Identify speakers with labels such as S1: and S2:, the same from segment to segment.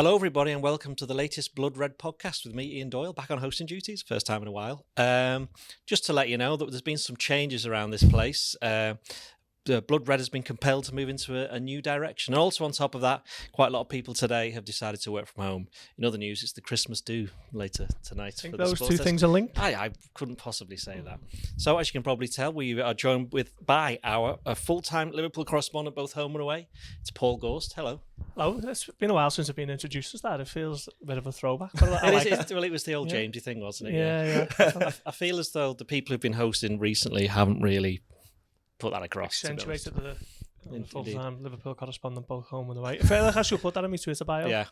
S1: Hello, everybody, and welcome to the latest Blood Red podcast with me, Ian Doyle, back on hosting duties, first time in a while. Just to let you know that there's been some changes around this place. Blood Red has been compelled to move into a new direction. And also on top of that, quite a lot of people today have decided to work from home. In other news, it's the Christmas do later tonight.
S2: I think those two things are linked.
S1: I couldn't possibly say that. So as you can probably tell, we are joined by our full-time Liverpool correspondent, both home and away. It's Paul Gorst. Hello.
S2: Hello. It's been a while since I've been introduced as that. It feels a bit of a throwback. But
S1: it was the old Jamesy thing, wasn't it?
S2: Yeah.
S1: I feel as though the people who've been hosting recently haven't really put that across.
S2: Accentuated the full-time Liverpool correspondent, both home and away. I feel like I should put that in my Twitter bio.
S1: Yeah.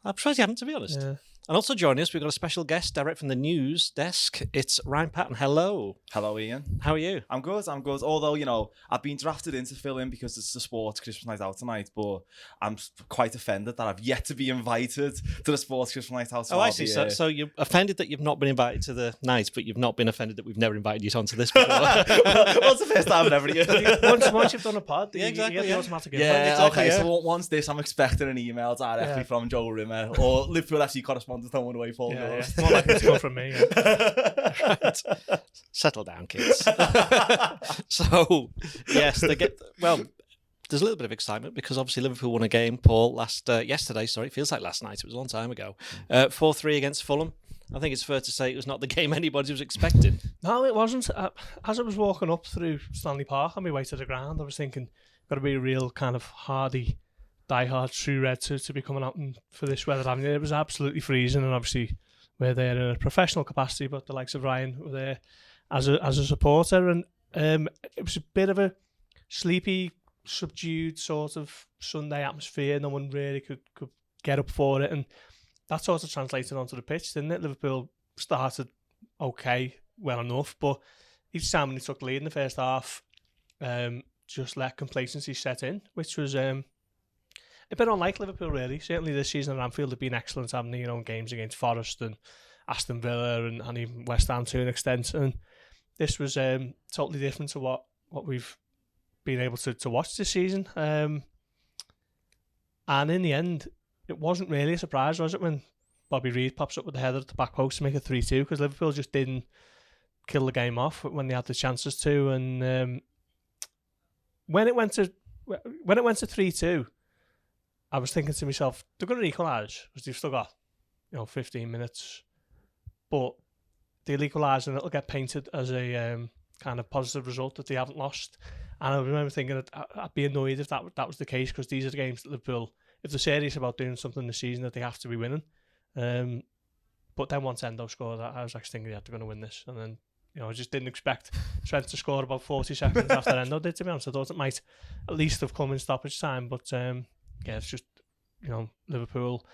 S1: I'm surprised you haven't, to be honest. Yeah. And also joining us, we've got a special guest direct from the news desk. It's Ryan Paton. Hello.
S3: Hello, Ian.
S1: How are you?
S3: I'm good. Although, I've been drafted in to fill in because it's the sports Christmas night out tonight, but I'm quite offended that I've yet to be invited to the sports Christmas night out.
S1: Oh, I see. So you're offended that you've not been invited to the night, but you've not been offended that we've never invited you onto this before.
S3: Well, it's the first time I've ever
S2: once you've done a pod, you get the automatic invite.
S3: Exactly. Okay, so once this, I'm expecting an email directly from Joe Rimmer or Liverpool FC correspondent home and away, Paul Gorst.
S2: More likely to go from me.
S1: Right. Settle down, kids. So, yes, there's a little bit of excitement because obviously Liverpool won a game, Paul, yesterday. Sorry, it feels like last night. It was a long time ago. 4-3 against Fulham. I think it's fair to say it was not the game anybody was expecting.
S2: No, it wasn't. As I was walking up through Stanley Park on my way to the ground, I was thinking, got to be a real kind of hardy, die-hard true red to be coming out for this weather. I mean, it was absolutely freezing, and obviously we're there in a professional capacity, but the likes of Ryan were there as a supporter, and it was a bit of a sleepy, subdued sort of Sunday atmosphere. No one really could get up for it, and that sort of translated onto the pitch, didn't it? Liverpool started okay, well enough, but each time when they took the lead in the first half, just let complacency set in, which was a bit unlike Liverpool, really. Certainly this season at Anfield have been excellent, having games against Forest and Aston Villa and even West Ham to an extent. And this was totally different to what we've been able to watch this season. And in the end, it wasn't really a surprise, was it, when Bobby Reid pops up with the header at the back post to make it 3-2, because Liverpool just didn't kill the game off when they had the chances to. And when it went to 3-2, I was thinking to myself, they're going to equalise because they've still got 15 minutes, but they'll equalise and it'll get painted as a kind of positive result that they haven't lost. And I remember thinking that I'd be annoyed if that was the case, because these are the games that Liverpool, if they're serious about doing something this season, that they have to be winning. But then once Endo scored, I was actually thinking they're going to win this, and then I just didn't expect Trent to score about 40 seconds after Endo did, to be honest. I thought it might at least have come in stoppage time, but it's just, Liverpool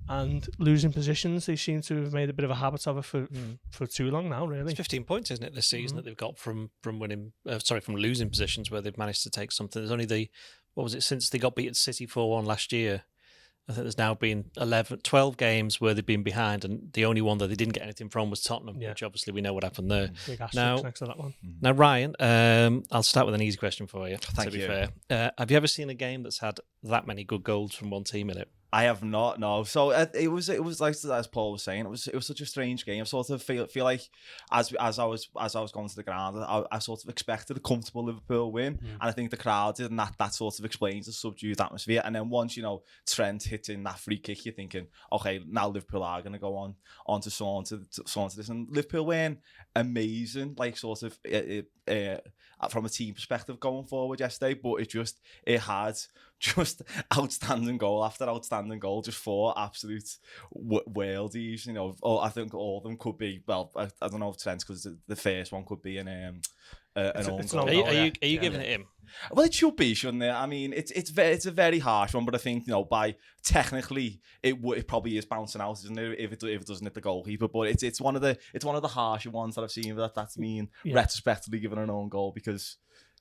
S2: and losing positions. They seem to have made a bit of a habit of it for too long now, really.
S1: It's 15 points, isn't it, this season that they've got from losing positions where they've managed to take something. There's only since they got beaten City 4-1 last year, I think there's now been 12 games where they've been behind, and the only one that they didn't get anything from was Tottenham, which obviously we know what happened there.
S2: Big asterisk next to that one.
S1: Now, Ryan, I'll start with an easy question for you.
S3: Thank you.
S1: Fair. Have you ever seen a game that's had that many good goals from one team in it?
S3: I have not, no. So it was like, as Paul was saying, it was such a strange game. I sort of feel like as I was going to the ground, I sort of expected a comfortable Liverpool win, and I think the crowd did, and that sort of explains the subdued atmosphere. And then once Trent hits in that free kick, you're thinking, okay, now Liverpool are going to go on to saunter this, and Liverpool win amazing, like sort of from a team perspective going forward yesterday, but it had just outstanding goal after outstanding goal, just four absolute worldies. I think all of them could be. Well, I don't know if Trent's, because the first one could be an own goal.
S1: Are you giving it him?
S3: Well, it should be, shouldn't it? I mean, it's a very harsh one, but I think by technically it probably is bouncing out, isn't it? If it doesn't hit the goalkeeper, but it's one of the harsher ones that I've seen. That's retrospectively given an own goal, because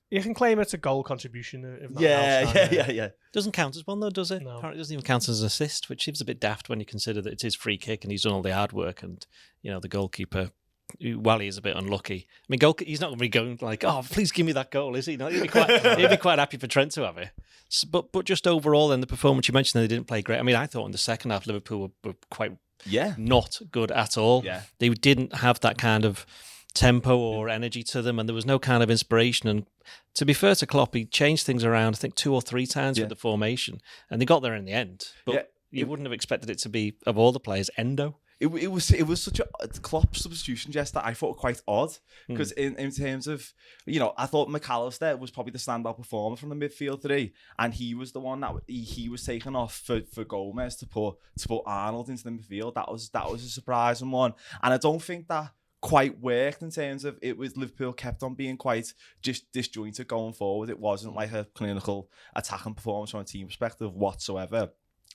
S2: you can claim it's a goal contribution. If not
S3: yeah.
S1: Doesn't count as one though, does it?
S2: No.
S1: Apparently, it doesn't even count as an assist, which seems a bit daft when you consider that it's his free kick and he's done all the hard work, and the goalkeeper while he is a bit unlucky, I mean, he's not going to be going like, oh, please give me that goal, is he? No, he'd be quite happy for Trent to have it. So, but just overall, in the performance you mentioned, they didn't play great. I mean, I thought in the second half Liverpool were quite not good at all.
S3: Yeah.
S1: They didn't have that kind of tempo or energy to them, and there was no kind of inspiration. And to be fair to Klopp, he changed things around, I think 2 or 3 times with the formation, and they got there in the end. But you wouldn't have expected it to be, of all the players, Endo.
S3: It was such a Klopp substitution, Jess, that I thought quite odd, because in terms of, I thought McAllister was probably the standout performer from the midfield today, and he was the one that he was taken off for Gomez to put Arnold into the midfield. That was a surprising one, and I don't think that quite worked in terms of it was Liverpool kept on being quite just disjointed going forward. It wasn't like a clinical attacking performance from a team perspective whatsoever.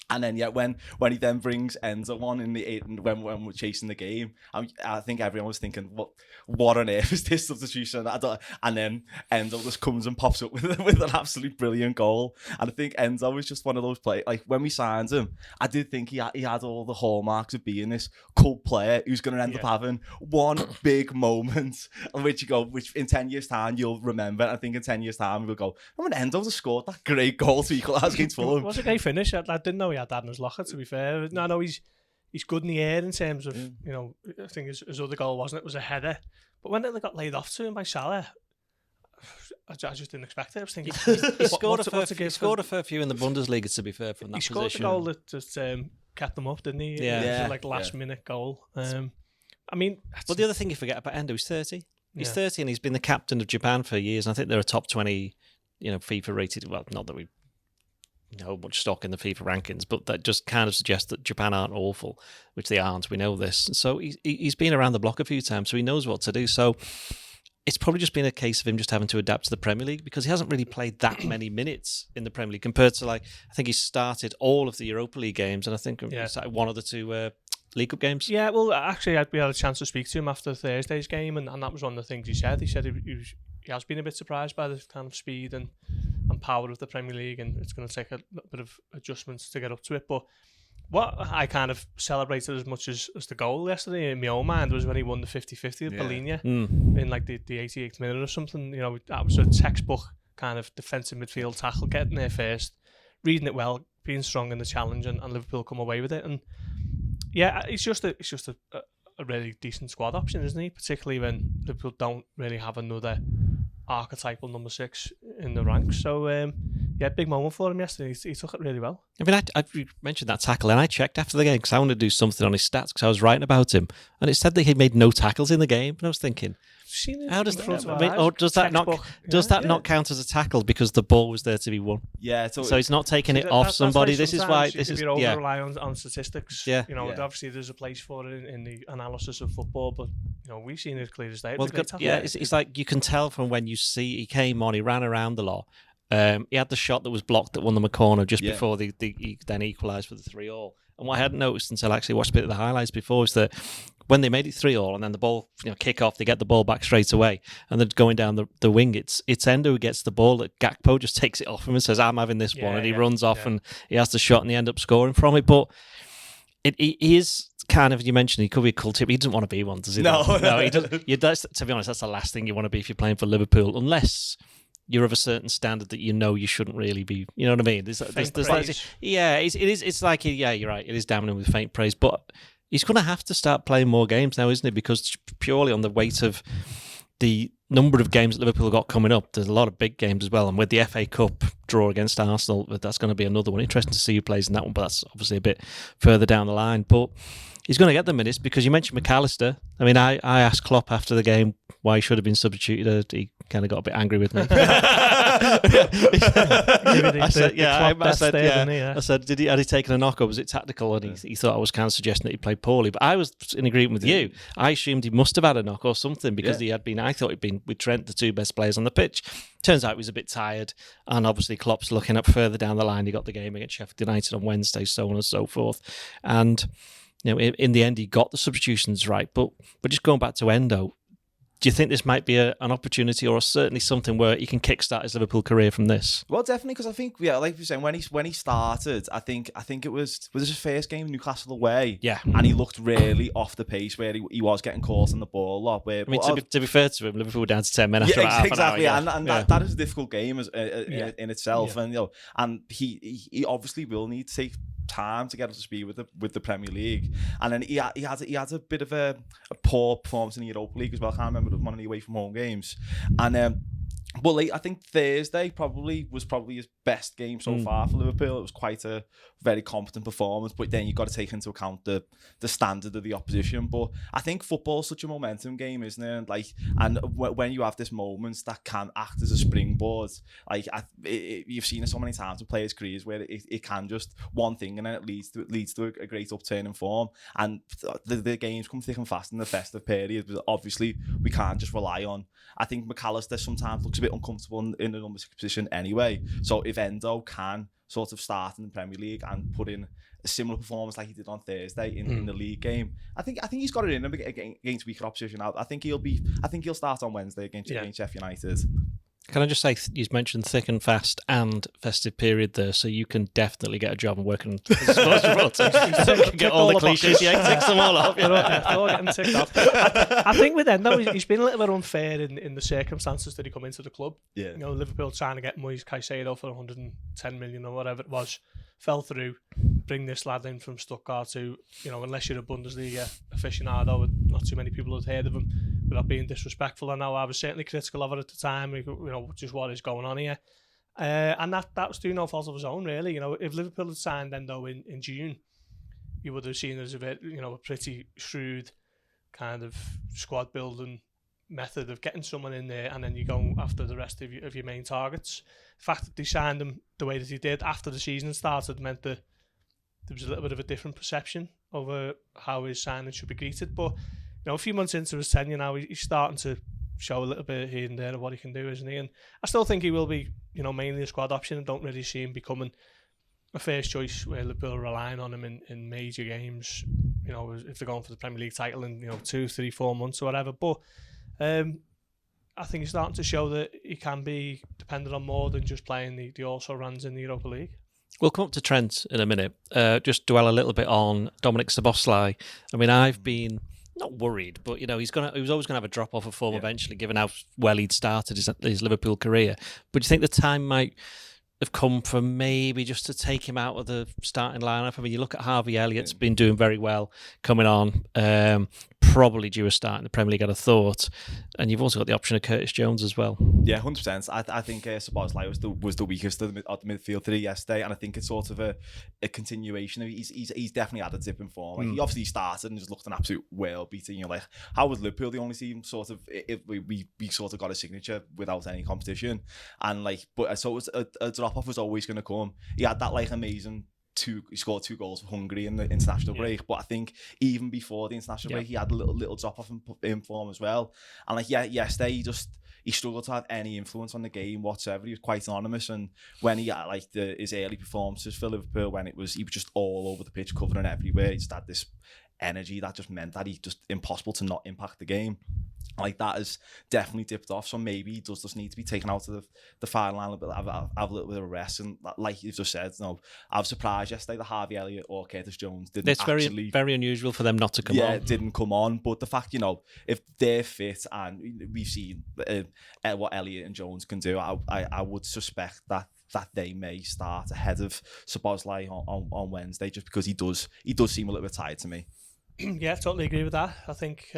S3: And then when he then brings Endo on in the 8th, when we're chasing the game, I think everyone was thinking, what on earth is this substitution? And then Endo just comes and pops up with an absolutely brilliant goal. And I think Endo was just one of those players. Like when we signed him, I did think he had all the hallmarks of being this cult player who's going to end up having one big moment, which in 10 years' time you'll remember. I think in 10 years' time we'll go, when Endo just scored that great goal to equalise against Fulham.
S2: It was a great finish. I didn't know he had that in his locker, to be fair. No, I know he's good in the air in terms of, I think his other goal wasn't, it was a header. But when it got laid off to him by Salah, I just didn't expect it. I was thinking,
S1: he scored a fair few in the Bundesliga, to be fair, from that position.
S2: He scored a goal that just kept them up, didn't he?
S1: Yeah.
S2: It was last minute goal. I mean...
S1: But the other thing you forget about Endo, he's 30. He's 30 and he's been the captain of Japan for years. And I think they're a top 20, FIFA rated. Well, not that we know much stock in the FIFA rankings, but that just kind of suggests that Japan aren't awful, which they aren't. We know this. So he's been around the block a few times, so he knows what to do. So it's probably just been a case of him just having to adapt to the Premier League, because he hasn't really played that many minutes in the Premier League compared to, I think he started all of the Europa League games, and I think he started one of the 2 League Cup games.
S2: Yeah, well, actually, we had a chance to speak to him after Thursday's game, and that was one of the things he said. He said he has been a bit surprised by the kind of speed and power of the Premier League, and it's going to take a little bit of adjustments to get up to it. But what I kind of celebrated as much as the goal yesterday in my own mind was when he won the 50-50 of Bellinha in the 88th minute or something. That was a textbook kind of defensive midfield tackle, getting there first, reading it well, being strong in the challenge, and Liverpool come away with it. And yeah, it's just a really decent squad option, isn't he? Particularly when Liverpool don't really have another archetypal number 6 in the ranks. So big moment for him yesterday. He took it really well.
S1: I mean, I mentioned that tackle, and I checked after the game because I wanted to do something on his stats because I was writing about him, and it said that he made no tackles in the game. And I was thinking, how does that not count as a tackle because the ball was there to be won?
S3: Yeah,
S1: so he's not taking it off somebody. This is why
S2: you're over rely on statistics.
S1: Yeah,
S2: obviously there's a place for it in the analysis of football, but we've seen it clear as day.
S1: Well, it's like you can tell from when you see he came on, he ran around a lot. He had the shot that was blocked that won them a corner just before he then equalised for the 3-3. And what I hadn't noticed until I actually watched a bit of the highlights before is that when they made it 3-3 and then the ball kick off, they get the ball back straight away, and then going down the wing, it's Endo who gets the ball. That Gakpo just takes it off him and says, "I'm having this one," and he runs off and he has the shot and they end up scoring from it. But he is kind of, you mentioned he could be a cult tip. He doesn't want to be one, does he?
S3: No,
S1: he doesn't. To be honest, that's the last thing you want to be if you're playing for Liverpool, unless you're of a certain standard that you shouldn't really be. You know what I mean? It's like you're right. It is damning him with faint praise, but he's going to have to start playing more games now, isn't he? Because purely on the weight of the number of games that Liverpool got coming up, there's a lot of big games as well. And with the FA Cup draw against Arsenal, that's going to be another one. Interesting to see who plays in that one, but that's obviously a bit further down the line. But he's going to get the minutes because you mentioned McAllister. I mean, I asked Klopp after the game why he should have been substituted. He kind of got a bit angry with me. I said, had he taken a knock or was it tactical? And he thought I was kind of suggesting that he played poorly. But I was in agreement with you. I assumed he must have had a knock or something because I thought he'd been with Trent, the 2 best players on the pitch. Turns out he was a bit tired. And obviously Klopp's looking up further down the line. He got the game against Sheffield United on Wednesday, so on and so forth. And in the end, he got the substitutions right. But just going back to Endo, Do you think this might be an opportunity, or certainly something where he can kickstart his Liverpool career from this?
S3: Well, definitely, because I think, like you're saying, when he started, I think it was his first game, Newcastle away, and he looked really off the pace where he was getting caught on the ball a lot. Where,
S1: to be fair to him, Liverpool were down to 10 men after half
S3: exactly,
S1: an hour.
S3: And that is a difficult game in itself, and he obviously will need to take time to get up to speed with the Premier League. And then he had a bit of a poor performance in the Europa League as well. I can't remember one of the away from home games. And but I think Thursday was probably his best game so far for Liverpool. It was quite a very competent performance, but then you've got to take into account the standard of the opposition. But I think football's such a momentum game, isn't it? And when you have this moments that can act as a springboard, you've seen it so many times with players' careers where it can just one thing and then it leads to a great upturn in form. And the games come thick and fast in the festive period, but obviously we can't just rely on. I think McAllister sometimes looks a bit uncomfortable in the number 6 position anyway. So if Endo can sort of start in the Premier League and put in a similar performance like he did on Thursday in the league game, I think he's got it in him against weaker opposition. I think he'll start on Wednesday against Sheffield United.
S1: Can I just say, you've mentioned thick and fast and festive period there, so you can definitely get a job and work in the sports reporter. You can get all the cliches, tick them all off.
S2: All getting ticked off. I think with Endo, he's been a little bit unfair in the circumstances that he come into the club.
S3: Yeah.
S2: Liverpool trying to get Moise Caicedo for 110 million or whatever it was, fell through. Bring this lad in from Stuttgart who, unless you're a Bundesliga aficionado, not too many people had heard of him, without being disrespectful. I know I was certainly critical of it at the time, just what is going on here. And that was through no fault of his own, really. If Liverpool had signed Endo in June, you would have seen it as a bit, a pretty shrewd kind of squad building method of getting someone in there, and then you go after the rest of your main targets. The fact that they signed him the way that he did after the season started meant that there was a little bit of a different perception over how his signing should be greeted. But a few months into his tenure now, he's starting to show a little bit here and there of what he can do, isn't he? And I still think he will be, mainly a squad option. I don't really see him becoming a first choice where Liverpool are relying on him in major games, if they're going for the Premier League title in 2, 3, 4 months or whatever. But I think he's starting to show that he can be dependent on more than just playing the also runs in the Europa League.
S1: We'll come up to Trent in a minute. Just dwell a little bit on Dominic Szoboszlai. I mean, I've been not worried, but he was always going to have a drop off of form eventually, given how well he'd started his Liverpool career. But do you think the time might have come for maybe just to take him out of the starting lineup? I mean, you look at Harvey Elliott's been doing very well coming on. Probably due a start in the Premier League, I'd have thought. And you've also got the option of Curtis Jones as well.
S3: Yeah, 100%. I think Szoboszlai was the weakest of the midfield today yesterday, and I think it's sort of a continuation. He's definitely had a dip in form. He obviously started and just looked an absolute world beater. How was Liverpool the only team sort of we sort of got a signature without any competition, and but so it was a drop off was always going to come. He had that amazing. He scored 2 goals for Hungary in the international break, but I think even before the international break, he had a little drop off in form as well. And yesterday, he struggled to have any influence on the game whatsoever. He was quite anonymous, and when he had his early performances for Liverpool, when he was just all over the pitch, covering everywhere, he just had this energy that just meant that he just impossible to not impact the game. That has definitely dipped off, so maybe he does just need to be taken out of the final line a little bit, have a little bit of a rest. And like you've just said, I was surprised yesterday that Harvey Elliott or Curtis Jones didn't.
S1: It's very, very unusual for them not to come on.
S3: Yeah, didn't come on. But the fact, if they're fit and we've seen what Elliott and Jones can do, I would suspect that they may start ahead of Szoboszlai on Wednesday, just because he does seem a little bit tired to me.
S2: Yeah, totally agree with that. I think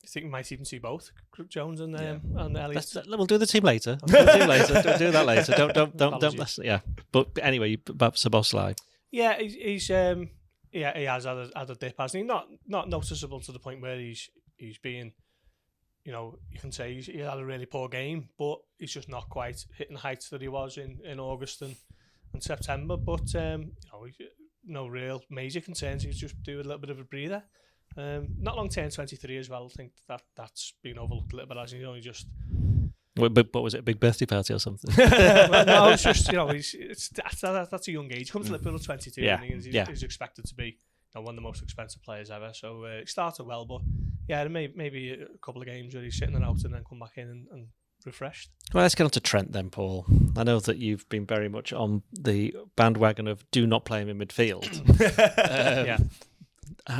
S2: I think we might even see both Jones and Elliott.
S1: We'll do the team later. Do that later. Don't. Yeah. But anyway, about Szoboszlai.
S2: Yeah, he has had a dip, hasn't he? Not noticeable to the point where he's being, you can say he had a really poor game, but he's just not quite hitting the heights that he was in August and September. But no real major concerns. He's just doing a little bit of a breather. Not long turned 23 as well. I think that's been overlooked a little bit, as he only just.
S1: But was it a big birthday party or something?
S2: Well, no, it's just that's a young age. He comes to Liverpool at 22, and he's expected to be one of the most expensive players ever. So he started well, but Yeah, maybe a couple of games where he's sitting it out and then come back in and refreshed.
S1: Well, let's get on to Trent then, Paul. I know that you've been very much on the bandwagon of do not play him in midfield.
S2: Yeah.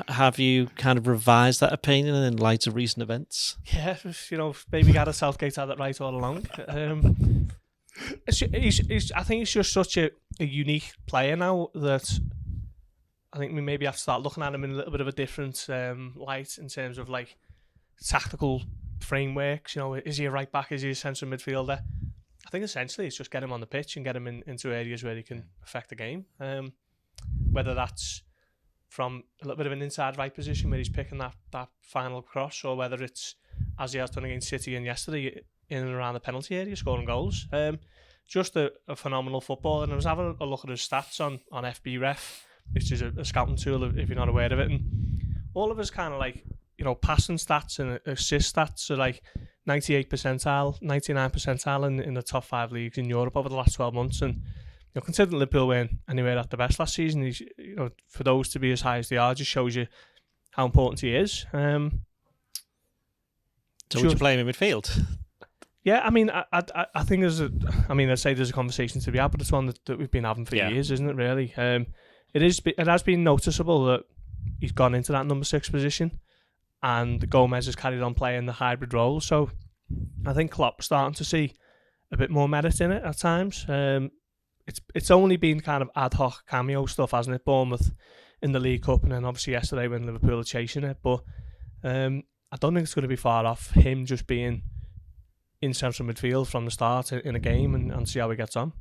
S1: Have you kind of revised that opinion in light of recent events?
S2: Yeah, maybe Gareth Southgate had it right all along. I think he's just such a unique player now that I think we maybe have to start looking at him in a little bit of a different light in terms of like tactical frameworks. Is he a right back? Is he a central midfielder? I think essentially it's just get him on the pitch and get him into areas where he can affect the game. Whether that's from a little bit of an inside right position where he's picking that final cross, or whether it's, as he has done against City and yesterday, in and around the penalty area, scoring goals. Just a phenomenal footballer. And I was having a look at his stats on FBref, which is a scouting tool if you're not aware of it. And all of his kind of like, passing stats and assist stats are like 98 percentile, 99 percentile in the top 5 leagues in Europe over the last 12 months. And considering Liverpool weren't anywhere at the best last season, he's, for those to be as high as they are, just shows you how important he is.
S1: So would you play him in midfield?
S2: Yeah, I mean, I think I'd say there's a conversation to be had, but it's one that we've been having for years, isn't it? Really, it has been noticeable that he's gone into that number 6 position, and Gomez has carried on playing the hybrid role. So I think Klopp's starting to see a bit more merit in it at times. It's only been kind of ad hoc cameo stuff, hasn't it? Bournemouth in the League Cup, and then obviously yesterday when Liverpool are chasing it. But I don't think it's going to be far off him just being in central midfield from the start in a game and see how he gets on.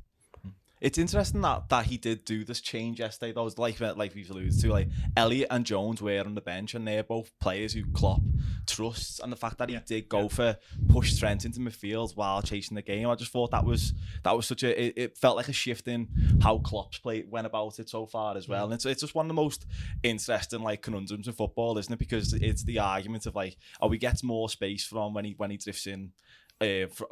S3: It's interesting that he did do this change yesterday. That was like we've alluded to, like Elliott and Jones were on the bench, and they're both players who Klopp trusts. And the fact that he did go for push Trent into midfield while chasing the game, I just thought that was such a. It felt like a shift in how Klopp's went about it so far as well. And it's just one of the most interesting like conundrums in football, isn't it? Because it's the argument of like, he gets more space from when he drifts in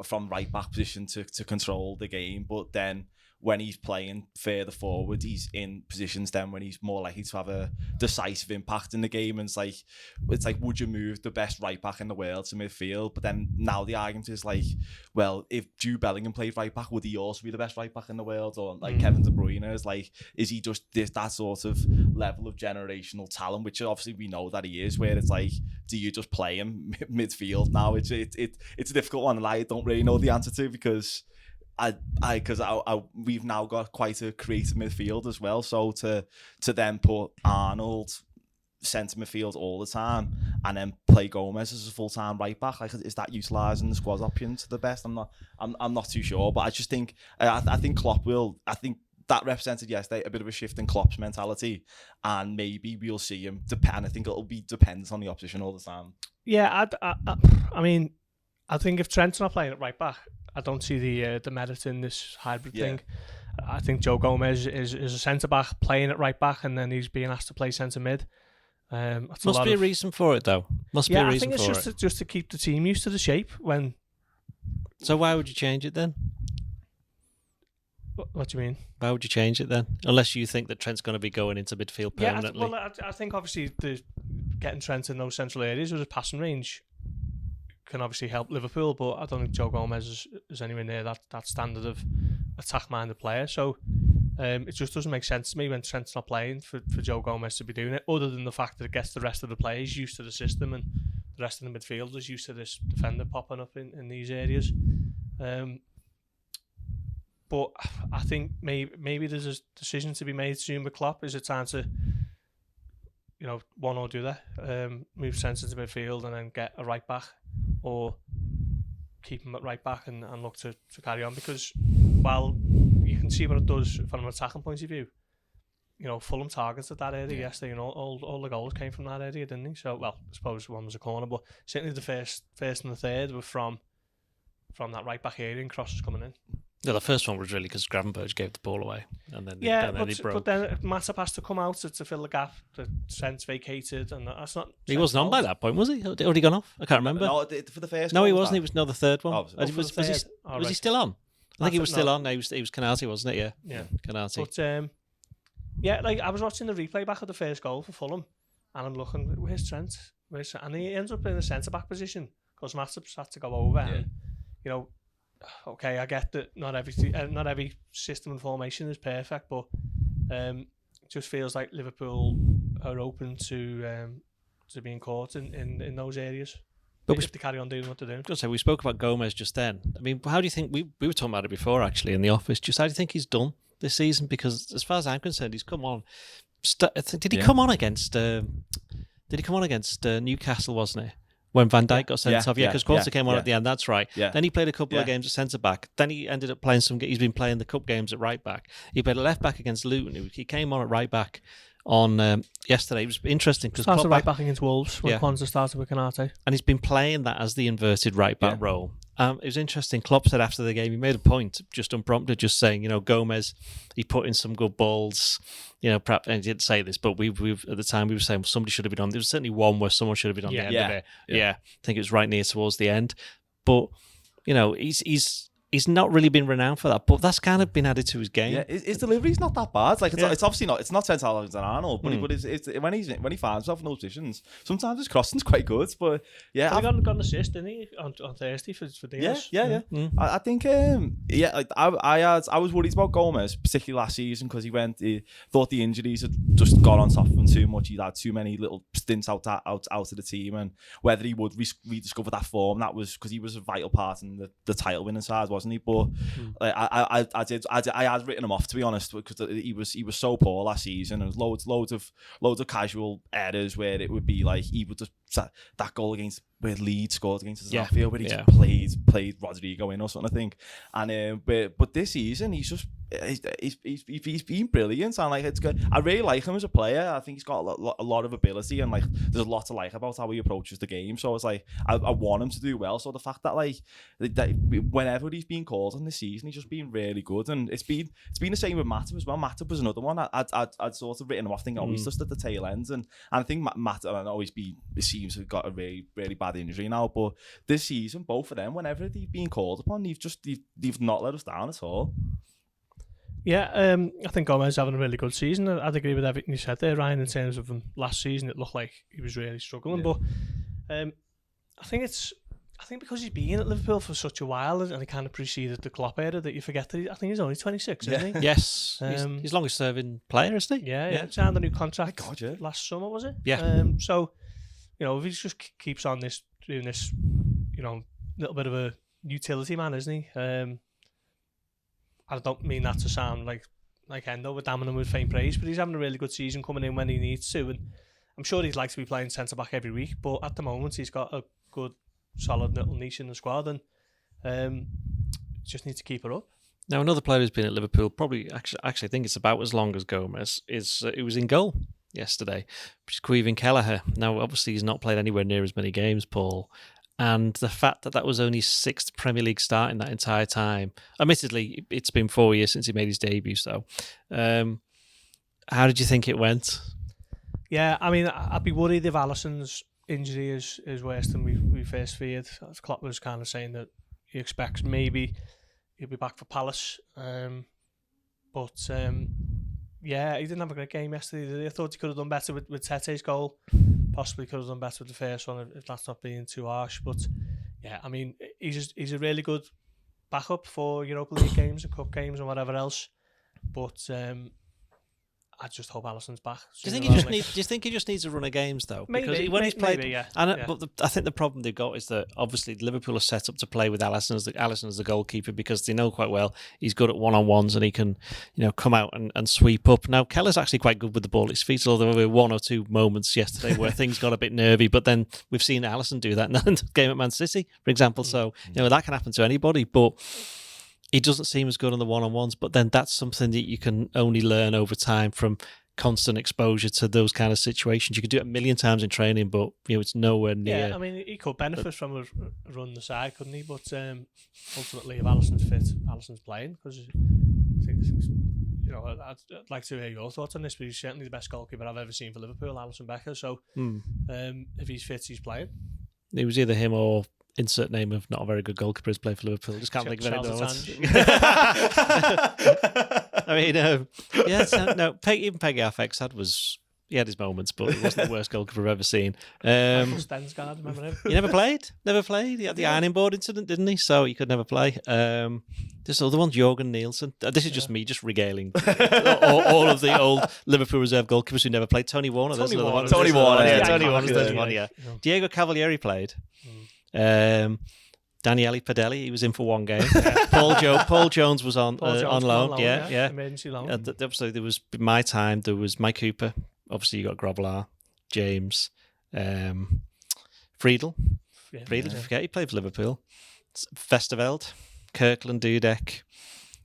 S3: from right back position to control the game, but then when he's playing further forward, he's in positions then when he's more likely to have a decisive impact in the game. And it's like, would you move the best right back in the world to midfield? But then now the argument is like, well, if Jude Bellingham played right back, would he also be the best right back in the world? Or like Kevin De Bruyne is like, is he just that sort of level of generational talent, which obviously we know that he is, where it's like, do you just play him midfield now? It's a difficult one, and I don't really know the answer to, because we've now got quite a creative midfield as well. So to then put Arnold centre midfield all the time and then play Gomez as a full-time right back, like, is that utilising the squad option to the best? I'm not too sure, but I just think I think Klopp will. I think that represented yesterday a bit of a shift in Klopp's mentality, and maybe we'll see him depend. I think it'll be dependent on the opposition all the time.
S2: Yeah, I mean, I think if Trent's not playing at right back, I don't see the merit in this hybrid thing. I think Joe Gomez is a centre back playing at right back, and then he's being asked to play centre mid.
S1: Must be a reason for it, though. Must be a reason for it.
S2: I think it's just to keep the team used to the shape.
S1: So why would you change it then?
S2: What do you mean?
S1: Why would you change it then? Unless you think that Trent's going to be going into midfield permanently.
S2: I think obviously getting Trent in those central areas with his passing range can obviously help Liverpool, but I don't think Joe Gomez is anywhere near that standard of attack-minded player. So it just doesn't make sense to me when Trent's not playing for Joe Gomez to be doing it, other than the fact that it gets the rest of the players used to the system and the rest of the midfielders used to this defender popping up in these areas. But I think maybe there's a decision to be made soon with Klopp. Is it time to, one or the other, move Trent into midfield and then get a right back, or keep him at right back and look to carry on? Because while you can see what it does from an attacking point of view, Fulham targeted that area yesterday. All the goals came from that area, didn't they? So, well, I suppose one was a corner, but certainly the first and the third were from that right back area and crosses coming in.
S1: Yeah, the first one was really because Gravenberch gave the ball away, and then he broke.
S2: But then Matip has to come out to fill the gap. The Trent's vacated, and that's not.
S1: He wasn't on by that point, was he? Had he gone off? I can't remember.
S3: No, for the first.
S1: No, he wasn't. He was the third one.
S3: Was
S1: he still on? I think he was still on. No, he was Canati, wasn't it?
S2: Yeah.
S1: Canati.
S2: But like I was watching the replay back of the first goal for Fulham, and I'm looking, where's Trent? And he ends up in a centre-back position because Matip's had to go over.
S3: Yeah.
S2: And, you know, okay, I get that not every system and formation is perfect, but it just feels like Liverpool are open to being caught in those areas. But if they carry on doing what they're doing.
S1: Just say we spoke about Gomez just then. I mean, how do you think we were talking about it before actually in the office? Just how do you think he's done this season? Because as far as I'm concerned, he's come on. Did he come on against? Did he come on against Newcastle? Wasn't he? When Van Dijk got sent off, because Gorst came on at the end. That's right. Yeah. Then he played a couple of games at centre back. Then he ended up playing some. He's been playing the cup games at right back. He played a left back against Luton. He came on at right back on yesterday. It was interesting because
S2: started right back against Wolves when Kwanzaa started with Kanate,
S1: and he's been playing that as the inverted right back role. It was interesting. Klopp said after the game, he made a point, just unprompted, just saying, Gomez, he put in some good balls. Perhaps, and he didn't say this, but we at the time we were saying somebody should have been on. There was certainly one where someone should have been on the end of it. Yeah, I think it was right near towards the end. But he's not really been renowned for that, but that's kind of been added to his game.
S3: Yeah, his delivery's not that bad. Like it's obviously not. It's not Trent Alexander-Arnold, but it's when he finds himself in those positions, sometimes his crossing's quite good. But
S2: he got an assist, didn't he, on Thursday for Diaz?
S3: Yeah. I think I was worried about Gomez, particularly last season, because he thought the injuries had just got on top of him too much. He'd had too many little stints out of the team, and whether he would rediscover that form, that was because he was a vital part in the title winning side, wasn't he? But I had written him off, to be honest, because he was so poor last season, and loads of casual errors where it would be like he would just that goal against where Leeds scored against the Anfield, where he just played Rodrigo in or something, I think. And but this season he's been brilliant, and like it's good. I really like him as a player. I think he's got a lot of ability, and like there's a lot to like about how he approaches the game. So it's like I want him to do well. So the fact that whenever he's been called on this season, he's just been really good, and it's been the same with Matip as well. Matip was another one I'd sort of written him off, thinking he's just at the tail end, and I think Matip, I know it seems to have got a really really bad injury now, but this season both of them, whenever they've been called upon, they've not let us down at all.
S2: Yeah, I think Gomez is having a really good season. I'd agree with everything you said there, Ryan, in terms of last season. It looked like he was really struggling, but I think because he's been at Liverpool for such a while, and he kind of preceded the Klopp era, that you forget that I think he's only 26, isn't he?
S1: Yes, he's longest serving player, isn't he?
S2: Yeah. Signed a new contract last summer, was it?
S1: Yeah.
S2: So, if he just keeps on doing this, little bit of a utility man, isn't he? I don't mean that to sound like Endo, we're damning him with faint praise, but he's having a really good season, coming in when he needs to, and I'm sure he'd like to be playing centre-back every week, but at the moment he's got a good, solid little niche in the squad, and just need to keep her up.
S1: Now, another player who's been at Liverpool, probably actually I think it's about as long as Gomez, is he was in goal yesterday, which is Kelleher. Now, obviously he's not played anywhere near as many games, Paul, and the fact that was only his 6th Premier League start in that entire time. Admittedly, it's been 4 years since he made his debut, so how did you think it went?
S2: Yeah, I mean, I'd be worried if Alisson's injury is worse than we first feared. Klopp was kind of saying that he expects maybe he'll be back for Palace, but he didn't have a great game yesterday, did he? I thought he could have done better with Tete's goal. Possibly could have done better with the first one, if that's not being too harsh. But yeah, I mean, he's a really good backup for Europa League games and cup games and whatever else. But I just hope Alisson's back.
S1: Do you think he just needs a run of games though?
S2: Maybe,
S1: because when he's played,
S2: yeah.
S1: But I think the problem they've got is that obviously Liverpool are set up to play with Alisson as the goalkeeper, because they know quite well he's good at one-on-ones and he can come out and sweep up. Now Kelleher's actually quite good with the ball at his feet, although there were 1 or 2 moments yesterday where things got a bit nervy. But then we've seen Alisson do that in the game at Man City, for example. So that can happen to anybody, but he doesn't seem as good on the one-on-ones, but then that's something that you can only learn over time from constant exposure to those kind of situations. You could do it 1 million times in training, but it's nowhere near.
S2: Yeah, I mean, he could benefit from a run the side, couldn't he? But ultimately, if Alisson's fit, Alisson's playing, because I think I'd like to hear your thoughts on this, but he's certainly the best goalkeeper I've ever seen for Liverpool, Alisson Becker. So if he's fit, he's playing.
S1: It was either him or insert name of not a very good goalkeeper who's played for Liverpool. Just can't think of anything. I mean, even Peggy FX had was he had his moments, but he wasn't the worst goalkeeper I've ever seen.
S2: Michael Stensgaard, remember him?
S1: He never played. He had the ironing board incident, didn't he? So he could never play. This other one, Jørgen Nielsen. This is just me just regaling all of the old Liverpool reserve goalkeepers who never played. Tony Warner.
S3: Tony
S1: Warner.
S3: Warner.
S1: Tony
S3: Yeah,
S1: Warner's
S3: yeah.
S1: the one, yeah. Diego Cavalieri played. Daniele Padelli, he was in for one game. Paul Jones was on loan. Yeah.
S2: Emergency loan.
S1: Obviously, there was my time. There was Mike Cooper. Obviously, you got Grobbelaar, James, Friedel. Friedel, forget he played for Liverpool. Vesterveld, Kirkland, Dudek.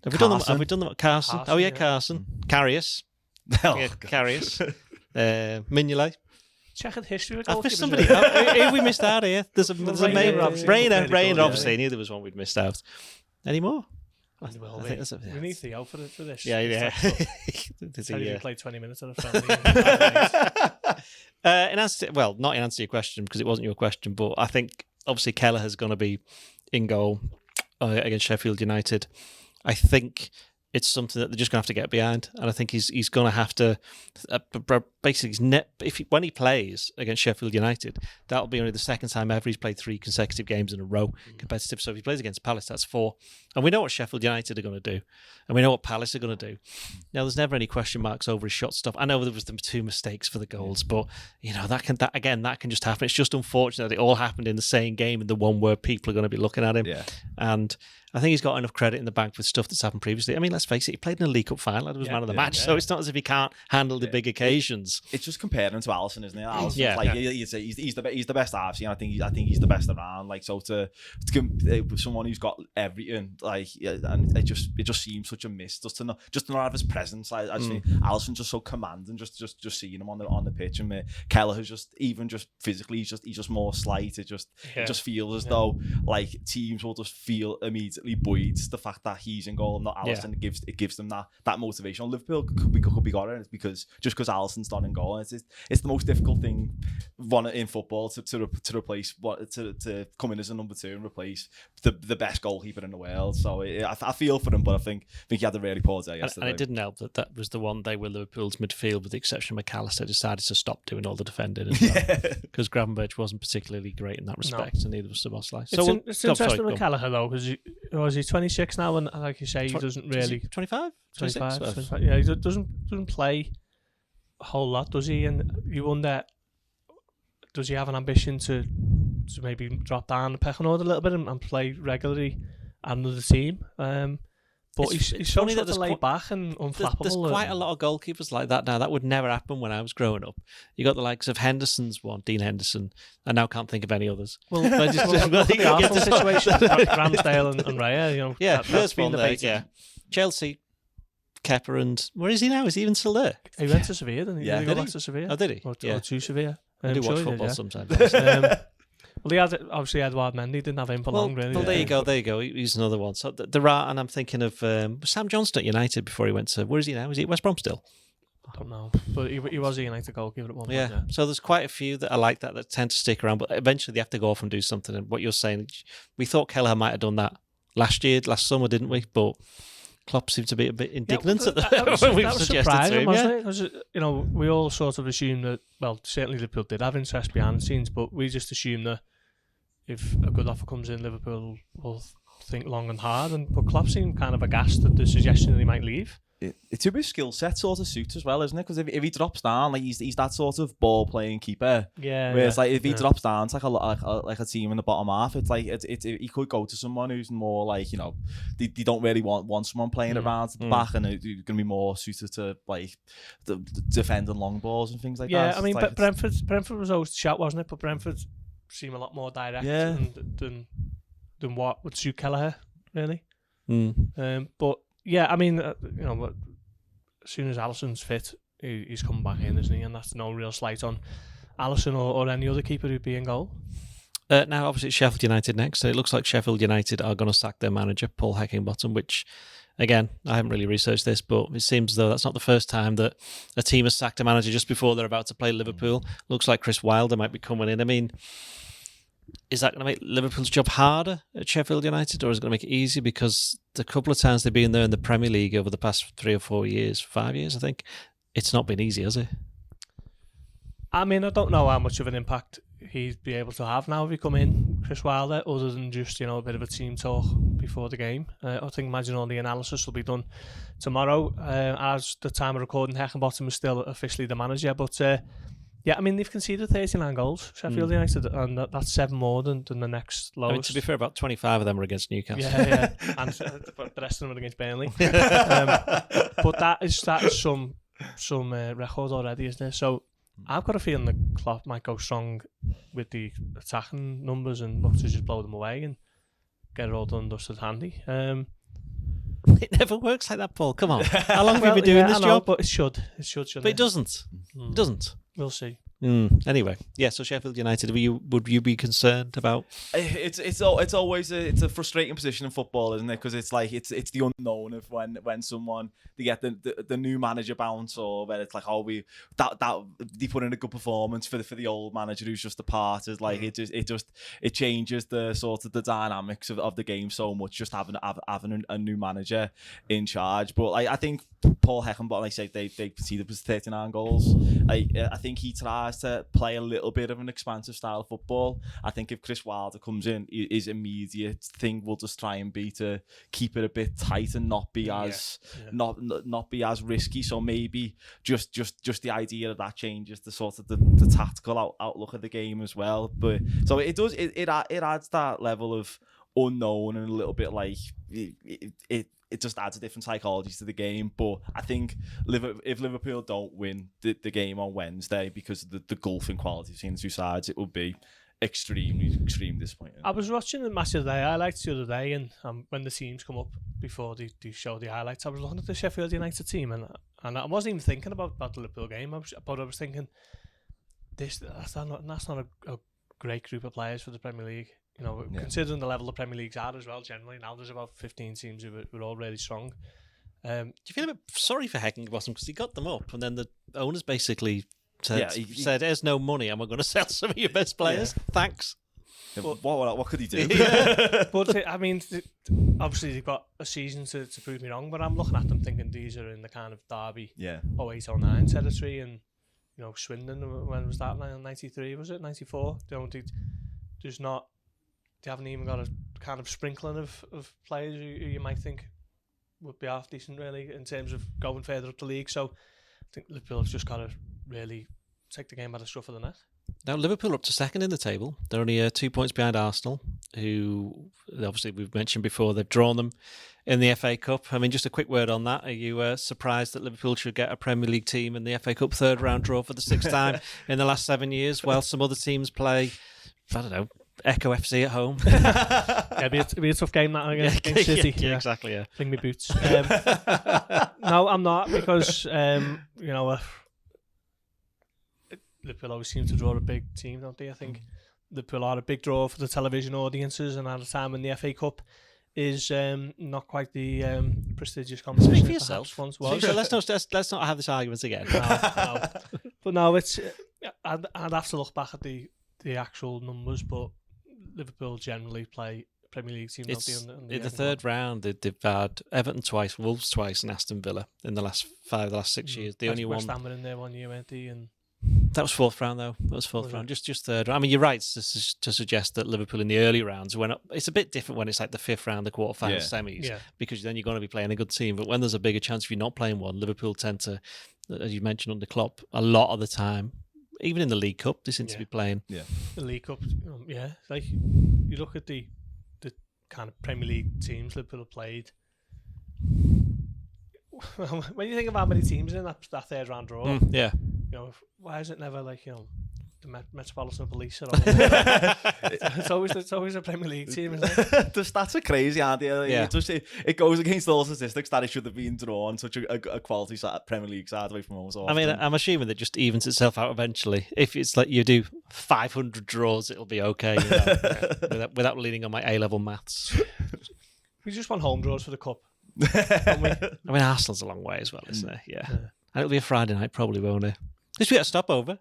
S1: Have we done them? Carson. Oh yeah, Carson. Carrius. Carrius. Mignolet.
S2: Checking history of
S1: I've missed
S2: goalkeepers.
S1: somebody. Who we missed out here? There's a main Rayner.
S2: Really
S1: Obviously, I knew there was one we'd missed out. Any more?
S2: We need Theo for this.
S1: Yeah.
S2: He played 20 minutes at a friendly.
S1: In answer to, well, not in answer to your question because it wasn't your question, but I think obviously Kelleher is going to be in goal against Sheffield United. I think it's something that they're just going to have to get behind, and I think he's going to have to basically when he plays against Sheffield United, that'll be only the second time ever he's played 3 consecutive games in a row competitive. So if he plays against Palace, that's 4, and we know what Sheffield United are going to do, and we know what Palace are going to do. Now there's never any question marks over his shot stuff. I know there was the 2 mistakes for the goals, but that can just happen. It's just unfortunate that it all happened in the same game in the one where people are going to be looking at him.
S3: Yeah.
S1: And I think he's got enough credit in the bank with stuff that's happened previously. I mean, let's face it, he played in a League Cup final and was man of the match, so it's not as if he can't handle the big occasions.
S3: It's just comparing him to Alisson, isn't it? Alisson's he's the best I've seen. I think he's the best around. Like, so to with someone who's got everything, and it just seems such a miss just to not have his presence. I just think Alisson's just so commanding. Just seeing him on the pitch, and Kelleher's just physically, he's just more slight. It just feels as though like teams will just feel immediately buoyed the fact that he's in goal and not Alisson. It gives them that motivation. Liverpool could be got it because Alisson's not in goal. It's the most difficult thing in football to replace to come in as a number 2 and replace the best goalkeeper in the world. So I feel for him, but I think he had a really poor day yesterday.
S1: And it didn't help that was the one day where Liverpool's midfield, with the exception of McAllister, decided to stop doing all the defending as well, because Gravenberch wasn't particularly great in that respect, and neither was Szoboszlai.
S2: It's interesting with Kelleher though, because he's 26 now, and like you say, he doesn't really
S1: 25.
S2: Yeah, he doesn't play a whole lot, does he? And you wonder, does he have an ambition to maybe drop down the pecking order a little bit and play regularly at another team? But he's funny that there's laid back and unflappable.
S1: There's quite a lot of goalkeepers like that now. That would never happen when I was growing up. You got the likes of Henderson's one, Dean Henderson. I now can't think of any others.
S2: Well, look at the Arsenal situation, Ramsdale and Raya.
S1: That's been
S2: the
S1: debate. Yeah, Chelsea, Kepa, and where is he now? Is he even still there?
S2: He went to Sevilla, didn't he?
S3: Yeah,
S2: did he go back to Sevilla?
S1: Oh, did he?
S2: Or to Sevilla?
S1: I do watch football sometimes.
S2: Well, he had obviously Edouard Mendy didn't have him for long, really.
S1: Well, there you go. He's another one. So there are, and I'm thinking of Sam Johnston at United before he went to. Where is he now? Is he at West Brom still?
S2: I don't know, but he was a United goalkeeper at one point.
S1: Yeah. So there's quite a few that are like that tend to stick around, but eventually they have to go off and do something. And what you're saying, we thought Kelleher might have done that last summer, didn't we? But Klopp seemed to be a bit indignant at when we suggested to him.
S2: Wasn't it? Because, we all sort of assumed that. Well, certainly Liverpool did have interest behind the scenes, but we just assumed that if a good offer comes in, Liverpool will think long and hard. But Klopp seemed kind of aghast at the suggestion that he might leave.
S3: It's a bit skill set sort of suits as well, isn't it? Because if he drops down, like he's that sort of ball playing keeper.
S2: Yeah.
S3: Whereas like if he drops down, it's like a team in the bottom half. It's like he could go to someone who's more like they don't really want someone playing around the back, and they're going to be more suited to like the defending long balls and things like that.
S2: Yeah, I mean, but Brentford was always the shout, wasn't it? But Brentford seem a lot more direct than what would suit Kelleher, really. But yeah, I mean, as soon as Alisson's fit, he's coming back in, isn't he? And that's no real slight on Alisson or any other keeper who'd be in goal.
S1: Now, obviously, it's Sheffield United next, so it looks like Sheffield United are going to sack their manager, Paul Heckingbottom, which, again, I haven't really researched this, but it seems as though that's not the first time that a team has sacked a manager just before they're about to play Liverpool. Looks like Chris Wilder might be coming in. I mean, is that going to make Liverpool's job harder at Sheffield United, or is it going to make it easier? Because the couple of times they've been there in the Premier League over the past 3 or 4 years, 5 years, I think, it's not been easy, has it?
S2: I mean, I don't know how much of an impact he'd be able to have now if he come in, Chris Wilder, other than just, you know, a bit of a team talk before the game. I think, imagine all the analysis will be done tomorrow. As the time of recording, Heckenbottom is still officially the manager. But yeah, I mean, they've conceded 39 goals, Sheffield United, and that's 7 more than the next lowest.
S1: I mean, to be fair, about 25 of them are against Newcastle.
S2: Yeah, and the rest of them are against Burnley. But that is some record already, isn't there? So I've got a feeling that Klopp might go strong with the attacking numbers and look to just blow them away and get it all done, dusted, handy.
S1: It never works like that, Paul. Come on. How long have you been doing this job?
S2: But it should. But
S1: it doesn't. It doesn't.
S2: We'll see.
S1: Anyway, yeah. So Sheffield United, would you be concerned about?
S3: It's always a frustrating position in football, isn't it? Because it's like it's the unknown of when someone they get the new manager bounce, or when it's like that they put in a good performance for the old manager who's just departed. Like it changes the sort of the dynamics of the game so much. Just having a new manager in charge, but I think Paul Heckenbottom, like I say, they conceded 39 goals. I think he tries to play a little bit of an expansive style of football. I think if Chris Wilder comes in, his immediate thing will just try and be to keep it a bit tight and not be as not be as risky. So maybe just the idea that changes the sort of the tactical outlook of the game as well. But so it adds that level of unknown and a little bit like it just adds a different psychology to the game. But I think if Liverpool don't win the game on Wednesday because of the gulfing quality between the two sides, it would be extremely disappointing.
S2: I was watching the match of the day highlights the other day, and when the teams come up before they show the highlights, I was looking at the Sheffield United team, and I wasn't even thinking about the Liverpool game. I was thinking that's not a great group of players for the Premier League. You know, considering the level the Premier Leagues are as well, generally. Now there's about 15 teams who are all really strong.
S1: Do you feel a bit sorry for Heckenbottom because he got them up and then the owners basically said, "There's no money. Am I going to sell some of your best players? Yeah. Thanks."
S3: Yeah, but what could he do?
S2: But I mean, obviously they've got a season to prove me wrong, but I'm looking at them thinking these are in the kind of Derby 08-09 territory, and you know, Swindon, when was that? 93, was it? 94? There's not. They haven't even got a kind of sprinkling of players who you might think would be half decent, really, in terms of going further up the league. So I think Liverpool have just got to really take the game by the scruff of the neck.
S1: Now, Liverpool are up to second in the table. They're only 2 points behind Arsenal, who obviously we've mentioned before. They've drawn them in the FA Cup. I mean, just a quick word on that. Are you surprised that Liverpool should get a Premier League team in the FA Cup third round draw for the 6th time in the last 7 years, while some other teams play, I don't know, Echo FC at home?
S2: It'd be a tough game that against City.
S1: Yeah, exactly. Yeah,
S2: bring me boots. No, I'm not, because you know, Liverpool always seem to draw a big team, don't they? I think Liverpool are a big draw for the television audiences, and at a time when the FA Cup is not quite the prestigious competition.
S1: Speak for yourself.
S2: Once was.
S1: So let's not have this argument again.
S2: No. But no, it's I'd have to look back at the actual numbers, but Liverpool generally play Premier League team.
S1: In the third round, they've had Everton twice, Wolves twice, and Aston Villa in the last 6 years. The only
S2: West Ham were in there 1 year, weren't they? And
S1: that was fourth round, though. That was fourth round. Just third round. I mean, you're right to suggest that Liverpool in the early rounds went up. It's a bit different when it's like the fifth round, the quarterfinals, semis, because then you're going to be playing a good team. But when there's a bigger chance if you're not playing one, Liverpool tend to, as you mentioned under Klopp, a lot of the time, even in the League Cup, they seem to be playing. Yeah,
S2: the League Cup, like you look at the kind of Premier League teams Liverpool have played. When you think of how many teams in that third round draw,
S1: you
S2: know, why is it never like, you know, the Metropolitan Police? Or it's always a Premier League team, isn't it?
S3: The stats are crazy, aren't they? Yeah. It goes against all statistics that it should have been drawn such a quality Premier League side away from home. So
S1: I mean, I'm assuming that just evens itself out eventually. If it's like you do 500 draws, it'll be okay, you know, without leaning on my A-level maths.
S2: We just want home draws for the Cup.
S1: I mean, Arsenal's a long way as well, isn't it? Yeah. And it'll be a Friday night, probably, won't it? At least we get a stopover.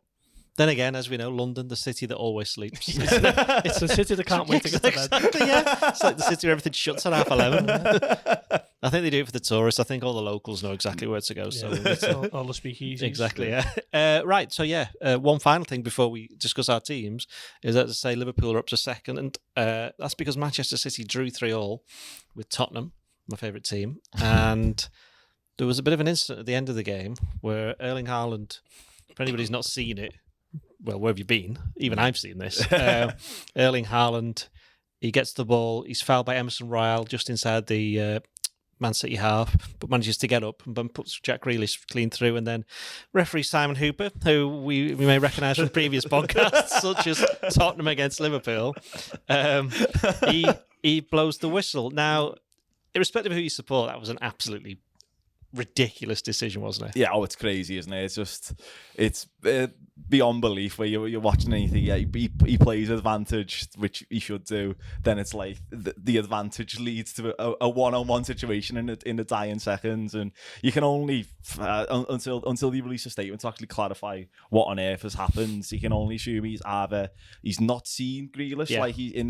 S1: Then again, as we know, London, the city that always sleeps.
S2: It's the city that can't wait to get to bed.
S1: Exactly, yeah. It's like the city where everything shuts at 11:30. I think they do it for the tourists. I think all the locals know exactly where to go. So
S2: all the speakeasies.
S1: Exactly, yeah. Right, so one final thing before we discuss our teams is that to say Liverpool are up to second, and that's because Manchester City drew 3-3 with Tottenham, my favourite team, and there was a bit of an incident at the end of the game where Erling Haaland, for anybody who's not seen it, well, where have you been? Even I've seen this. Erling Haaland, he gets the ball, he's fouled by Emerson Royale just inside the Man City half, but manages to get up and puts Jack Grealish clean through, and then referee Simon Hooper, who we may recognise from previous podcasts, such as Tottenham against Liverpool, he blows the whistle. Now, irrespective of who you support, that was an absolutely ridiculous decision, wasn't it?
S3: Yeah, it's crazy, isn't it? It's beyond belief where you're watching anything. Yeah, he plays advantage, which he should do. Then it's like the advantage leads to a one-on-one situation in the dying seconds, and you can only until they release a statement to actually clarify what on earth has happened. You can only assume he's not seen Grealish like he in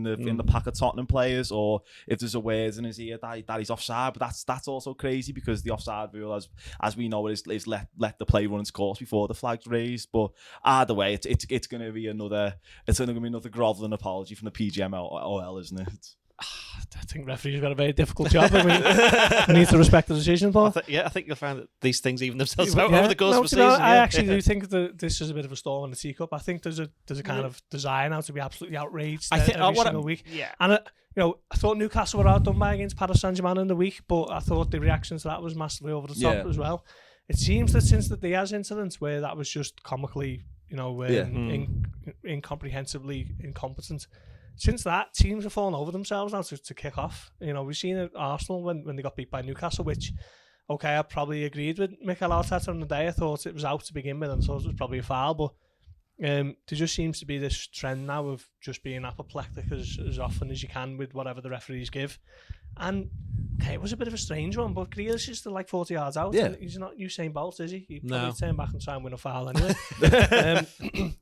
S3: the pack of Tottenham players, or if there's a word in his ear that he's offside. But that's also crazy because the offside rule, as we know, is let the play run its course before the flag's raised. But either way, it's going to be another grovelling apology from the PGMOL, isn't it?
S2: I think referees have got a very difficult job. We need to respect the decision, Paul.
S1: I think you'll find that these things even themselves out over the course of a season.
S2: I actually do think that this is a bit of a storm in the teacup. I think there's a kind of desire now to be absolutely outraged every single week.
S1: Yeah.
S2: And I thought Newcastle were outdone by against Paris Saint-Germain in the week, but I thought the reaction to that was massively over the top as well. It seems that since the Diaz incident, where that was just comically, incomprehensibly incompetent, since that, teams have fallen over themselves now to kick off. We've seen it at Arsenal when they got beat by Newcastle, which, okay, I probably agreed with Mikel Arteta on the day. I thought it was out to begin with and thought it was probably a foul, but there just seems to be this trend now of just being apoplectic as often as you can with whatever the referees give. And okay, it was a bit of a strange one, but Grealish is still like 40 yards out. Yeah. He's not Usain Bolt, is he? He'd probably turn back and try and win a foul anyway.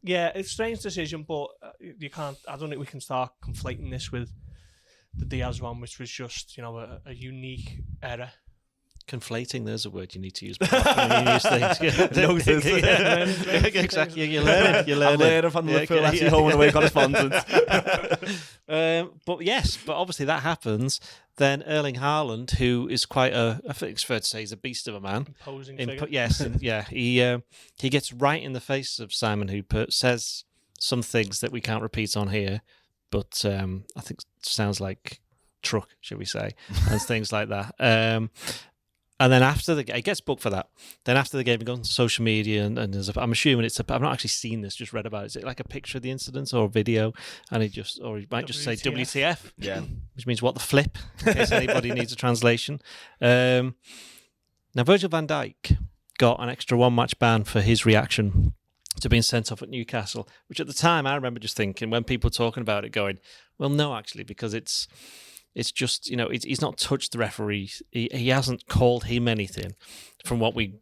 S2: Yeah, it's a strange decision, but you can't. I don't think we can start conflating this with the Diaz one, which was just a unique error.
S1: Conflating, there's a word you need to use. Exactly, you're learning.
S3: I'm learning from the Liverpool home and away correspondent.
S1: But obviously that happens. Then Erling Haaland, who is quite I think it's fair to say he's a beast of a man.
S2: Imposing figure.
S1: Yes, he gets right in the face of Simon Hooper, says some things that we can't repeat on here, but I think sounds like truck, should we say, and things like that. And then after he gets booked for that. Then after the game, he goes on social media, and I'm assuming I've not actually seen this, just read about it. Is it like a picture of the incident or a video? And he might just say WTF, which means what the flip, in case anybody needs a translation. Now, Virgil van Dijk got an extra 1-match ban for his reaction to being sent off at Newcastle, which at the time I remember just thinking, when people were talking about it, going, well, no, actually, because it's just, he's not touched the referee. He hasn't called him anything from what we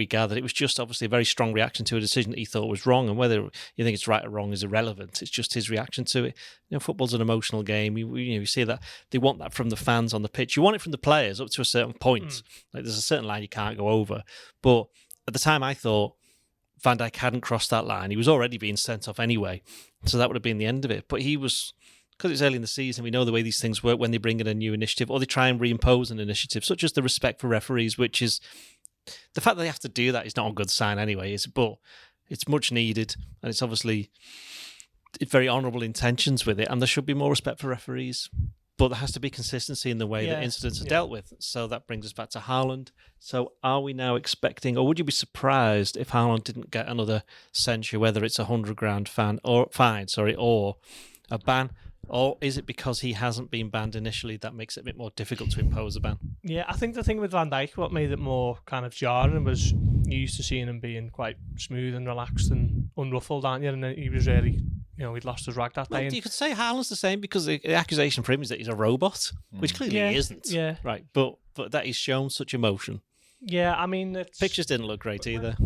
S1: gathered. It was just obviously a very strong reaction to a decision that he thought was wrong, and whether you think it's right or wrong is irrelevant. It's just his reaction to it. Football's an emotional game. You see that they want that from the fans on the pitch. You want it from the players up to a certain point. Like there's a certain line you can't go over. But at the time, I thought Van Dijk hadn't crossed that line. He was already being sent off anyway, so that would have been the end of it. But he was. Because it's early in the season, we know the way these things work when they bring in a new initiative or they try and reimpose an initiative, such as the respect for referees, which is the fact that they have to do that is not a good sign anyway, but it's much needed, and it's obviously very honourable intentions with it, and there should be more respect for referees. But there has to be consistency in the way that incidents are dealt with. So that brings us back to Haaland. So are we now expecting, or would you be surprised if Haaland didn't get another censure, whether it's £100,000 fine or a ban? Or is it because he hasn't been banned initially that makes it a bit more difficult to impose a ban?
S2: Yeah, I think the thing with Van Dijk, what made it more kind of jarring was you used to seeing him being quite smooth and relaxed and unruffled, aren't you? And he was really, he'd lost his rag that day.
S1: You could say Haaland's the same because the accusation for him is that he's a robot, which clearly he isn't.
S2: Yeah.
S1: Right, but that he's shown such emotion.
S2: Yeah, I mean...
S1: Pictures didn't look great either.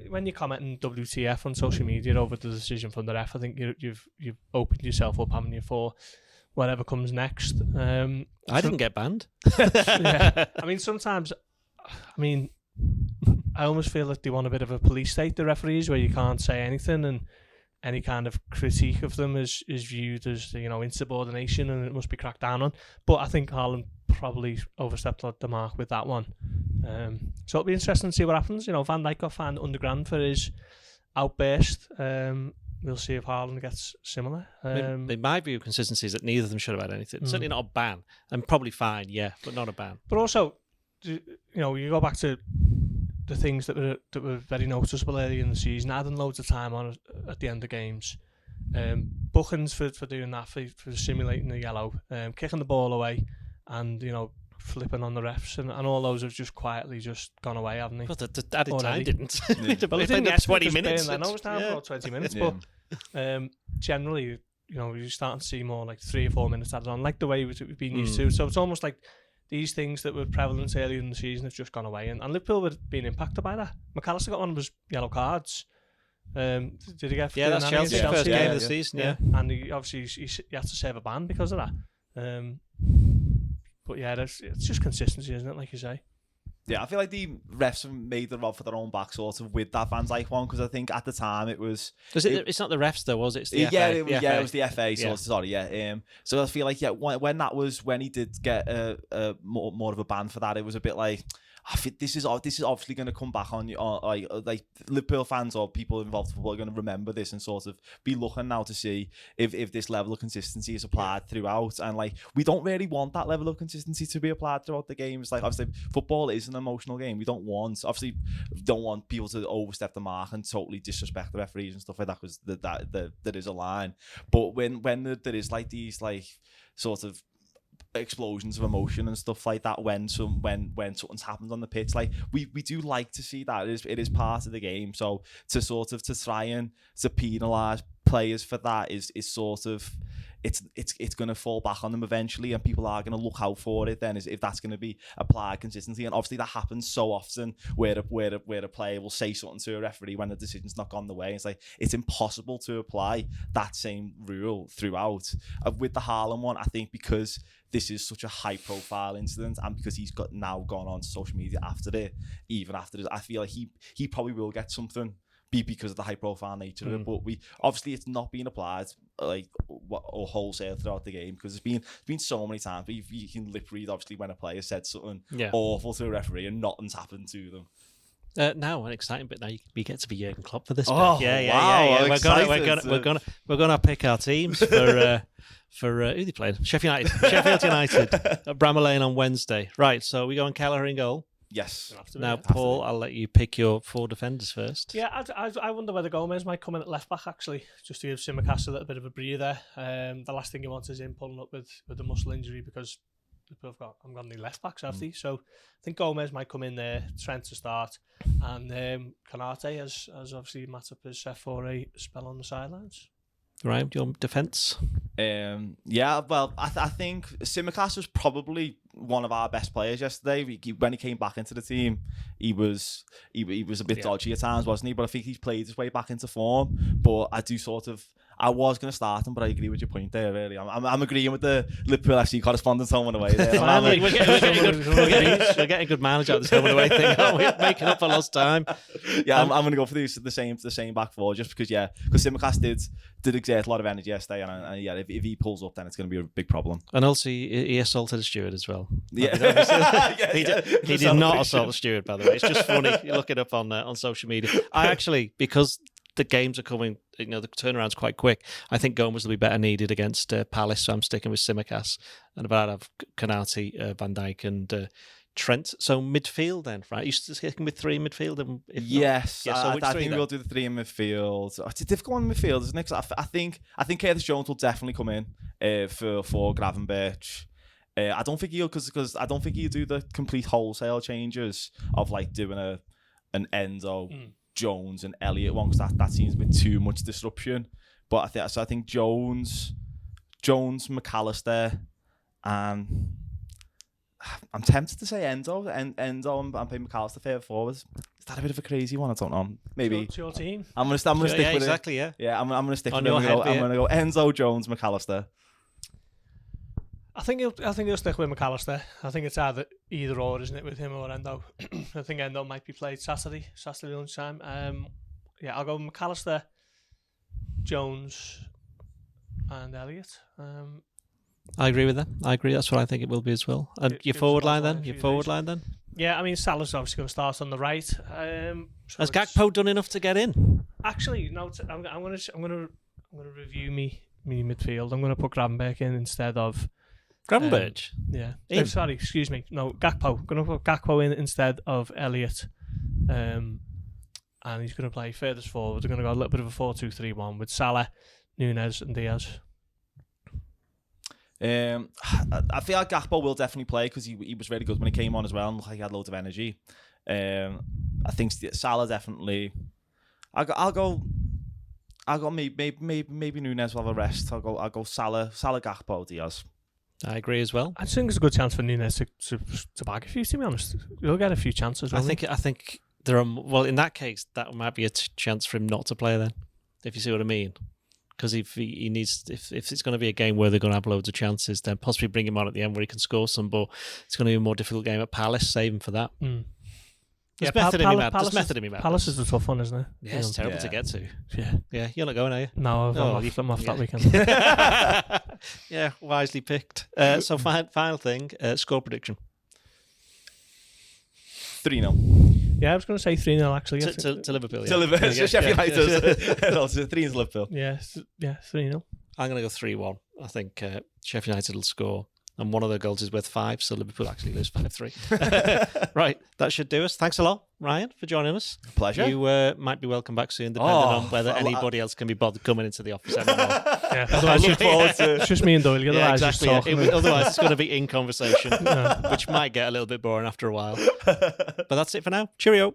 S2: when you're commenting WTF on social media over the decision from the ref, I think you've opened yourself up, haven't you, for whatever comes next.
S1: I didn't get banned.
S2: Yeah. I mean, sometimes, I almost feel like they want a bit of a police state, the referees, where you can't say anything, and any kind of critique of them is viewed as, insubordination, and it must be cracked down on. But I think Haaland probably overstepped the mark with that one. So it'll be interesting to see what happens. Van Dijk got fined $100,000 for his outburst. We'll see if Haaland gets similar.
S1: My view of consistency is that neither of them should have had anything. Certainly not a ban, and probably fine, yeah, but not a ban.
S2: But also, you go back to the things that were very noticeable early in the season, adding loads of time on at the end of games, bookings for doing that, for simulating the yellow, kicking the ball away, and flipping on the refs, and all those have just quietly just gone away, haven't they?
S1: But the added time didn't.
S2: Well, it
S1: played
S2: didn't
S1: 20 minutes.
S2: I know it was down for about 20 minutes, but generally, you're starting to see more like 3 or 4 minutes added on, like the way we've been used to. So it's almost like these things that were prevalent earlier in the season have just gone away, and Liverpool were being impacted by that. McAllister got one of his yellow cards. Did he get?
S1: Yeah, that's Chelsea's first game of the season. Yeah,
S2: and he obviously he had to serve a ban because of that. But yeah, it's just consistency, isn't it? Like you say.
S3: Yeah, I feel like the refs have made the rod for their own back, sort of, with that Van Dijk one, because I think at the time it was.
S1: It's not the refs though, was it? It's the FA.
S3: It was the FA. So sorry, yeah. So I feel like when he did get more of a ban for that, it was a bit like, I think this is obviously going to come back on you. Like Liverpool fans or people involved in football are going to remember this and sort of be looking now to see if this level of consistency is applied throughout. And like, we don't really want that level of consistency to be applied throughout the games. Like, obviously, football is an emotional game. We don't want people to overstep the mark and totally disrespect the referees and stuff like that, because there is a line. But when there is like these like sort of explosions of emotion and stuff like that when something's happened on the pitch, like we do like to see that. It is part of the game. So to try and to penalise players for that is sort of it's going to fall back on them eventually, and people are going to look out for it then, if that's going to be applied consistently. And obviously that happens so often where a player will say something to a referee when the decision's not gone the way. It's like, it's impossible to apply that same rule throughout. With the Haaland one, I think because this is such a high profile incident, and because he's now gone on to social media after it, I feel like he probably will get something because of the high profile nature of it. But obviously it's not being applied or wholesale throughout the game, because it's been so many times. But you can lip read obviously when a player said something awful to a referee and nothing's happened to them. Now
S1: an exciting bit. Now we get to be Jurgen Klopp for this.
S3: Oh,
S1: bit. Yeah. We're gonna pick our teams for who they playing? Sheffield United at Bramall Lane on Wednesday. Right, so we go on Kelleher in goal.
S3: Yes.
S1: Now, Paul, I'll let you pick your 4 defenders first.
S2: Yeah, I wonder whether Gomez might come in at left back, actually, just to give Tsimikas a little bit of a breather. The last thing he wants is him pulling up with a muscle injury, because I'm going to need left backs, have they? So I think Gomez might come in there, Trent to start, and Konate as obviously Matip is set for a spell on the sidelines.
S1: Right, your defence?
S3: Well, I think Tsimikas was probably one of our best players yesterday. When he came back into the team, he was a bit dodgy at times, wasn't he? But I think he's played his way back into form. But I was going to start him, but I agree with your point there, really. I'm agreeing with the Liverpool FC correspondence home and away there.
S1: We're getting good manage out of this home and away thing, aren't we? Making up for lost time.
S3: Yeah, I'm going to go for the same back four, just because Tsimikas did exert a lot of energy yesterday, and if he pulls up, then it's going to be a big problem.
S1: And also, he assaulted a steward as well.
S3: Yeah.
S1: He did not assault a steward, by the way. It's just funny. You look it up on social media. I actually, because the games are coming, the turnaround's quite quick, I think Gomez will be better needed against Palace, so I'm sticking with Tsimikas, and about have Konate, Van Dijk and Trent. So midfield then, right? You sticking with 3 in midfield?
S3: Yes. I think we'll do the 3 in midfield. It's a difficult one in midfield, isn't it? 'Cause I think Curtis Jones will definitely come in for Gravenberch. I don't think he'll do the complete wholesale changes of like doing an Endo, Jones and Elliott one, because that seems a bit too much disruption. But I think Jones, McAllister, and I'm tempted to say Endo and pay McAllister favour forwards. It's that a bit of a crazy one? I don't know. Maybe
S2: It's your team.
S3: I'm gonna stick with
S1: exactly,
S3: it. Yeah, I'm gonna stick
S1: On
S3: with it.
S1: your head,
S3: I'm gonna go Enzo, Jones, McAllister.
S2: I think he'll stick with McAllister. I think it's either or, isn't it, with him or Endo? I think Endo might be played Saturday lunchtime. Yeah, I'll go McAllister, Jones, and Elliott.
S1: I agree with that. I agree. That's what I think it will be as well. And your forward line then?
S2: Yeah, I mean Salah's obviously going to start on the right.
S1: Has Gakpo done enough to get in?
S2: Actually, no. I'm gonna review me midfield. I'm gonna put Gravenberch in instead of
S1: Gravenberch.
S2: Yeah. Oh, sorry, excuse me. No, Gakpo. I'm gonna put Gakpo in instead of Elliott. And he's gonna play furthest forward. They're gonna go a little bit of a 4-2-3-1 with Salah, Núñez, and Diaz.
S3: I feel like Gakpo will definitely play because he was really good when he came on as well and looked like he had loads of energy. I think Salah definitely. I'll go maybe Núñez will have a rest. I'll go Salah, Gakpo, Diaz.
S1: I agree as well.
S2: I think there's a good chance for Núñez to bag a few, to be honest. He'll get a few chances.
S1: I think there are. Well, in that case, that might be a chance for him not to play then, if you see what I mean. Because if he needs, if it's going to be a game where they're going to have loads of chances, then possibly bring him on at the end where he can score some. But it's going to be a more difficult game at Palace. Save him for that.
S2: Mm.
S1: There's method in me, man. There's method in me, man.
S2: Palace is the tough one, isn't it?
S1: Yeah, it's terrible to get to.
S2: Yeah.
S1: Yeah, you're not going, are you?
S2: No, I'm off that weekend.
S1: Yeah, wisely picked. So final thing, score prediction.
S3: 3-0.
S2: Yeah, I was going to say 3-0 actually.
S1: To Liverpool.
S3: To Liverpool.
S1: Yeah.
S3: Sheffield United. Also 3 Liverpool.
S2: Yeah, 3-0.
S1: I'm going to go 3-1. I think Sheffield United will score. And one of their goals is worth 5, so Liverpool actually lose 5-3. Right, that should do us. Thanks a lot, Ryan, for joining us.
S3: Pleasure.
S1: You might be welcome back soon, depending on whether anybody else can be bothered coming into the office anymore.
S2: Yeah,
S3: I look forward to
S2: it's just me and Doyle.
S1: Yeah, exactly. Otherwise, it's going to be in conversation, which might get a little bit boring after a while. But that's it for now. Cheerio.